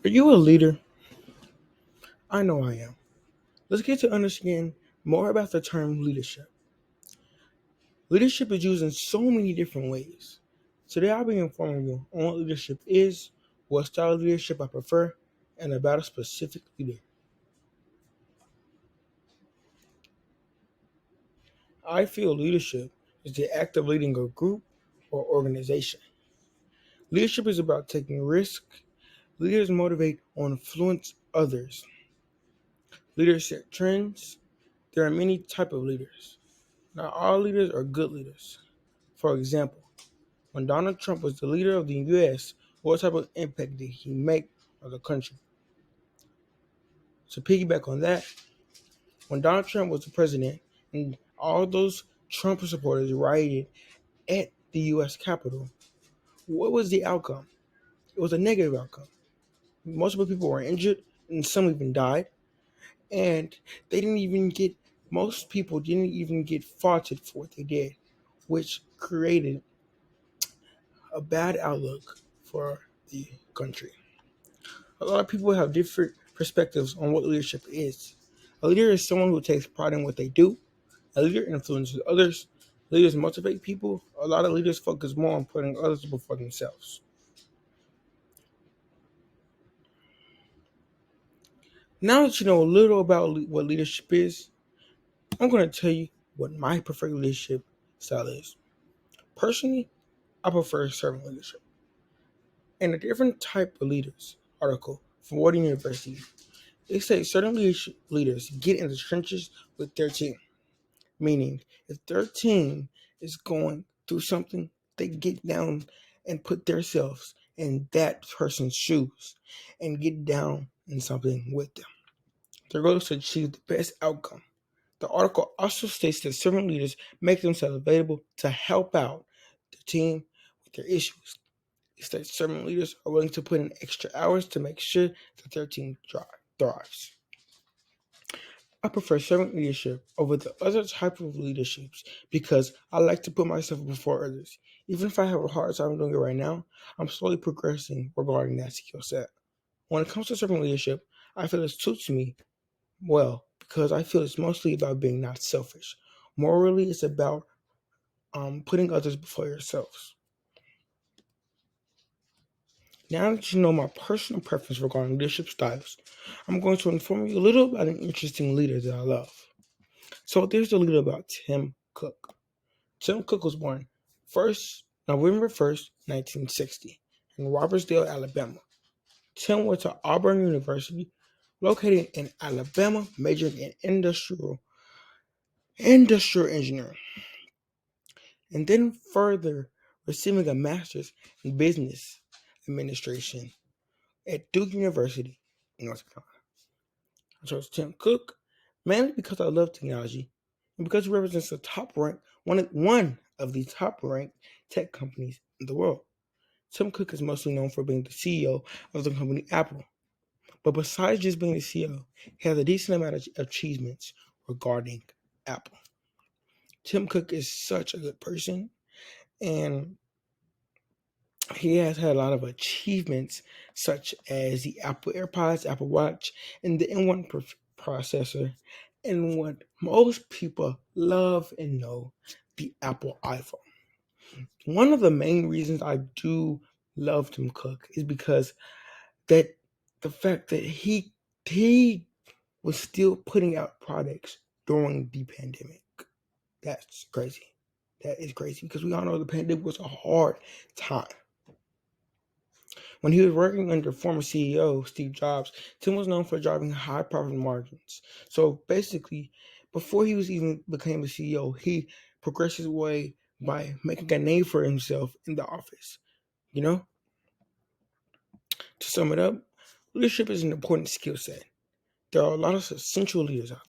Are you a leader? I know I am. Let's get to understand more about the term leadership. Leadership is used in so many different ways. Today I'll be informing you on what leadership is, what style of leadership I prefer, and about a specific leader. I feel leadership is the act of leading a group or organization. Leadership is about taking risk. Leaders motivate or influence others. Leaders set trends. There are many types of leaders. Not all leaders are good leaders. For example, when Donald Trump was the leader of the U.S., what type of impact did he make on the country? To piggyback on that, when Donald Trump was the president and all those Trump supporters rioted at the U.S. Capitol, what was the outcome? It was a negative outcome. Multiple people were injured and some even died. And they didn't even get, most people didn't even get faulted for what they did, which created a bad outlook for the country. A lot of people have different perspectives on what leadership is. A leader is someone who takes pride in what they do. A leader influences others. Leaders motivate people. A lot of leaders focus more on putting others before themselves. Now that you know a little about what leadership is, I'm going to tell you what my preferred leadership style is. Personally, I prefer servant leadership. And a different type of leaders article from Wharton University, they say certain leaders get in the trenches with their team. Meaning, if their team is going through something, they get down and put themselves in that person's shoes and get down in something with them. Their goal is to achieve the best outcome. The article also states that servant leaders make themselves available to help out the team with their issues. It states servant leaders are willing to put in extra hours to make sure that their team thrives. I prefer servant leadership over the other type of leaderships because I like to put myself before others. Even if I have a hard time doing it right now, I'm slowly progressing regarding that skill set. When it comes to servant leadership, I feel it suits me well because I feel it's mostly about being not selfish. Morally, it's about putting others before yourselves. Now that you know my personal preference regarding leadership styles, I'm going to inform you a little about an interesting leader that I love. So there's the leader about Tim Cook. Tim Cook was born November 1st, 1960, in Robertsdale, Alabama. Tim went to Auburn University, located in Alabama, majoring in industrial engineering, and then further receiving a master's in business administration at Duke University in North Carolina. I chose Tim Cook mainly because I love technology and because he represents the top rank, one of the top ranked tech companies in the world. Tim Cook is mostly known for being the CEO of the company Apple. But besides just being the CEO, he has a decent amount of achievements regarding Apple. Tim Cook is such a good person, and he has had a lot of achievements, such as the Apple AirPods, Apple Watch, and the M1 processor, and what most people love and know, the Apple iPhone. One of the main reasons I do love Tim Cook is because that the fact that he was still putting out products during the pandemic. That's crazy. That is crazy because we all know the pandemic was a hard time. When he was working under former CEO Steve Jobs, Tim was known for driving high profit margins. So basically, before he was even became a CEO, he progressed his way by making a name for himself in the office. You know, to sum it up, leadership is an important skill set. There are a lot of essential leaders out